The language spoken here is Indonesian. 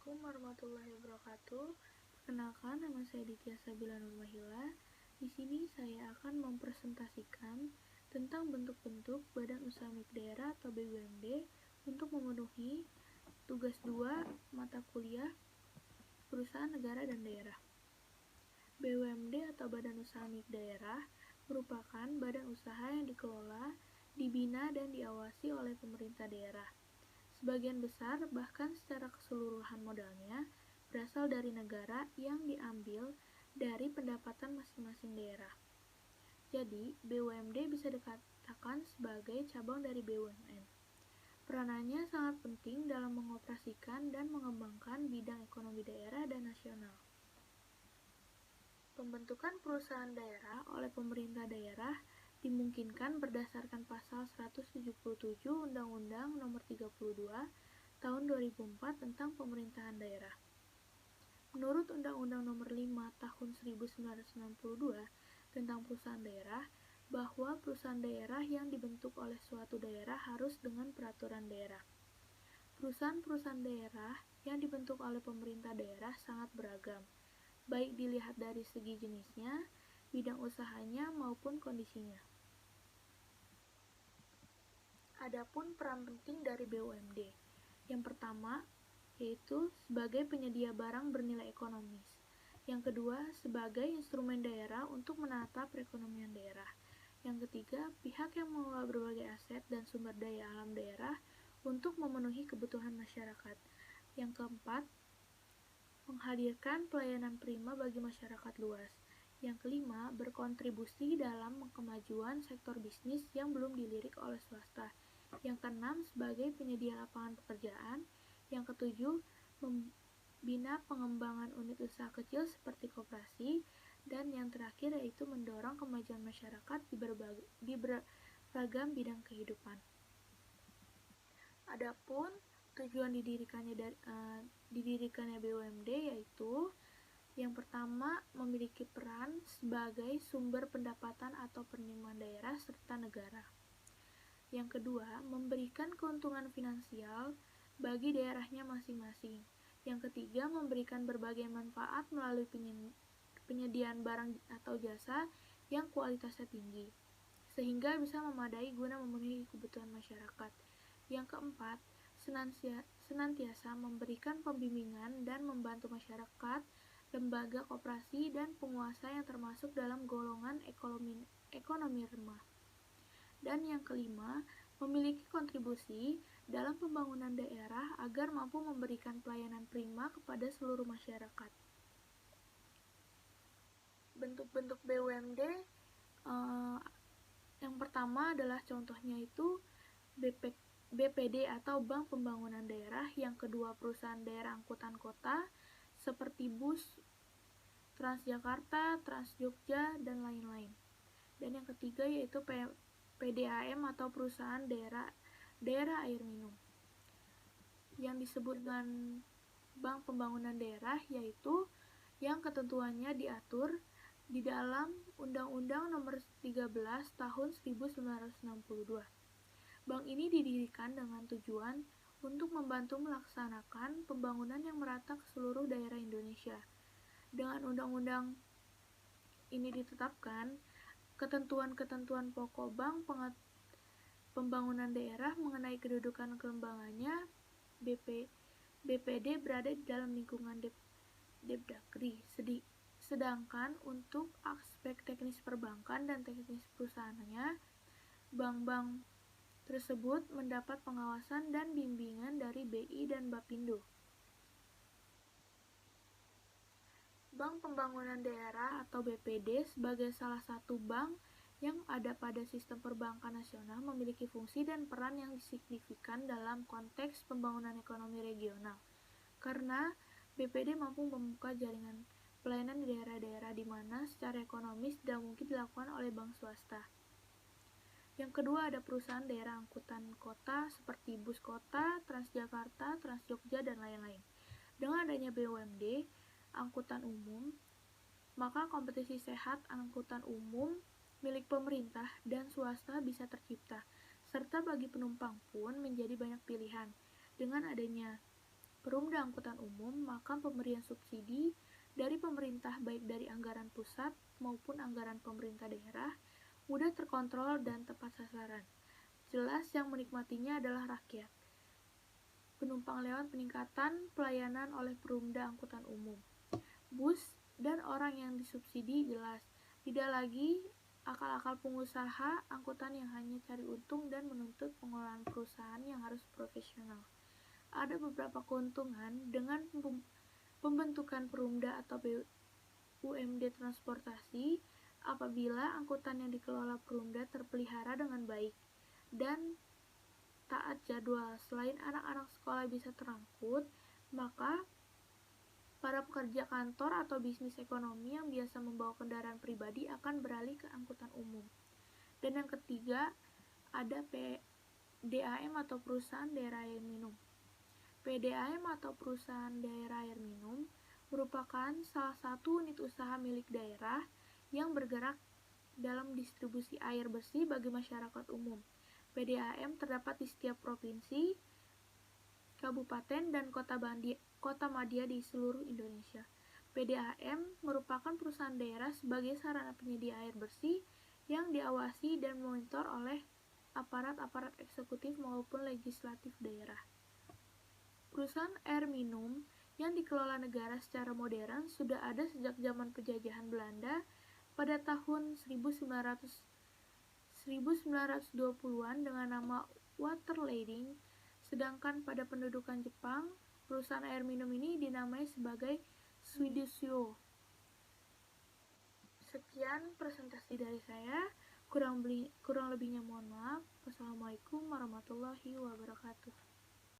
Assalamualaikum warahmatullahi wabarakatuh. Perkenalkan, nama saya Ditya Sabila Nurmahila. Di sini saya akan mempresentasikan tentang bentuk-bentuk Badan Usaha Milik Daerah atau BUMD untuk memenuhi tugas 2 mata kuliah Perusahaan Negara dan Daerah. BUMD atau Badan Usaha Milik Daerah merupakan badan usaha yang dikelola, dibina, dan diawasi oleh pemerintah daerah. Sebagian besar, bahkan secara keseluruhan modalnya, berasal dari negara yang diambil dari pendapatan masing-masing daerah. Jadi, BUMD bisa dikatakan sebagai cabang dari BUMN. Peranannya sangat penting dalam mengoperasikan dan mengembangkan bidang ekonomi daerah dan nasional. Pembentukan perusahaan daerah oleh pemerintah daerah dimungkinkan berdasarkan pasal 177 Undang-Undang Nomor 32 Tahun 2004 tentang Pemerintahan Daerah. Menurut Undang-Undang Nomor 5 Tahun 1992 tentang Perusahaan Daerah, bahwa perusahaan daerah yang dibentuk oleh suatu daerah harus dengan peraturan daerah. Perusahaan-perusahaan daerah yang dibentuk oleh pemerintah daerah sangat beragam, baik dilihat dari segi jenisnya, bidang usahanya, maupun kondisinya. Adapun peran penting dari BUMD, yang pertama yaitu sebagai penyedia barang bernilai ekonomis. Yang kedua, sebagai instrumen daerah untuk menata perekonomian daerah. Yang ketiga, pihak yang mengelola berbagai aset dan sumber daya alam daerah untuk memenuhi kebutuhan masyarakat. Yang keempat, menghadirkan pelayanan prima bagi masyarakat luas. Yang kelima, berkontribusi dalam kemajuan sektor bisnis yang belum dilirik oleh swasta. Yang keenam, sebagai penyedia lapangan pekerjaan. Yang ketujuh, membina pengembangan unit usaha kecil seperti koperasi. Dan yang terakhir yaitu mendorong kemajuan masyarakat di beragam bidang kehidupan. Adapun tujuan didirikannya BUMD yaitu yang pertama, memiliki peran sebagai sumber pendapatan atau penerimaan daerah serta negara. Yang kedua, memberikan keuntungan finansial bagi daerahnya masing-masing. Yang ketiga, memberikan berbagai manfaat melalui penyediaan barang atau jasa yang kualitasnya tinggi, sehingga bisa memadai guna memenuhi kebutuhan masyarakat. Yang keempat, senantiasa memberikan pembimbingan dan membantu masyarakat, lembaga koperasi, dan penguasa yang termasuk dalam golongan ekonomi lemah. Dan yang kelima, memiliki kontribusi dalam pembangunan daerah agar mampu memberikan pelayanan prima kepada seluruh masyarakat. Bentuk-bentuk BUMD yang pertama adalah contohnya itu BPD atau Bank Pembangunan Daerah. Yang kedua, perusahaan daerah angkutan kota seperti bus, Transjakarta, Transjogja, dan lain-lain. Dan yang ketiga yaitu PDAM atau perusahaan daerah air minum. Yang disebut dengan Bank Pembangunan Daerah yaitu yang ketentuannya diatur di dalam Undang-Undang Nomor 13 Tahun 1962. Bank ini didirikan dengan tujuan untuk membantu melaksanakan pembangunan yang merata ke seluruh daerah Indonesia. Dengan undang-undang ini ditetapkan ketentuan-ketentuan pokok bank pembangunan daerah mengenai kedudukan kelembagannya. BPD berada di dalam lingkungan Depdagri, sedangkan untuk aspek teknis perbankan dan teknis perusahaannya, bank-bank tersebut mendapat pengawasan dan bimbingan dari BI dan Bapindo. Bank Pembangunan Daerah atau BPD sebagai salah satu bank yang ada pada sistem perbankan nasional memiliki fungsi dan peran yang signifikan dalam konteks pembangunan ekonomi regional, karena BPD mampu membuka jaringan pelayanan di daerah-daerah di mana secara ekonomis tidak mungkin dilakukan oleh bank swasta. Yang kedua, ada perusahaan daerah angkutan kota seperti bus kota, Transjakarta, Transjogja, dan lain-lain. Dengan adanya BUMD, angkutan umum, maka kompetisi sehat angkutan umum milik pemerintah dan swasta bisa tercipta, serta bagi penumpang pun menjadi banyak pilihan. Dengan adanya Perumda angkutan umum, maka pemberian subsidi dari pemerintah baik dari anggaran pusat maupun anggaran pemerintah daerah mudah terkontrol dan tepat sasaran. Jelas yang menikmatinya adalah rakyat. Penumpang lewat peningkatan pelayanan oleh perumda angkutan umum. Bus dan orang yang disubsidi jelas. Tidak lagi akal-akal pengusaha angkutan yang hanya cari untung dan menuntut pengelolaan perusahaan yang harus profesional. Ada beberapa keuntungan dengan pembentukan perumda atau BUMD transportasi apabila angkutan yang dikelola perumda terpelihara dengan baik dan taat jadwal. Selain anak-anak sekolah bisa terangkut, maka para pekerja kantor atau bisnis ekonomi yang biasa membawa kendaraan pribadi akan beralih ke angkutan umum. Dan yang ketiga, ada PDAM atau perusahaan daerah air minum. PDAM atau perusahaan daerah air minum merupakan salah satu unit usaha milik daerah yang bergerak dalam distribusi air bersih bagi masyarakat umum. PDAM terdapat di setiap provinsi, kabupaten, dan kota madya di seluruh Indonesia. PDAM merupakan perusahaan daerah sebagai sarana penyedia air bersih yang diawasi dan monitor oleh aparat-aparat eksekutif maupun legislatif daerah. Perusahaan air minum yang dikelola negara secara modern sudah ada sejak zaman penjajahan Belanda pada tahun 1920-an dengan nama Waterleiding, sedangkan pada pendudukan Jepang, perusahaan air minum ini dinamai sebagai Suidoshio. Sekian presentasi dari saya, kurang lebihnya mohon maaf. Wassalamualaikum warahmatullahi wabarakatuh.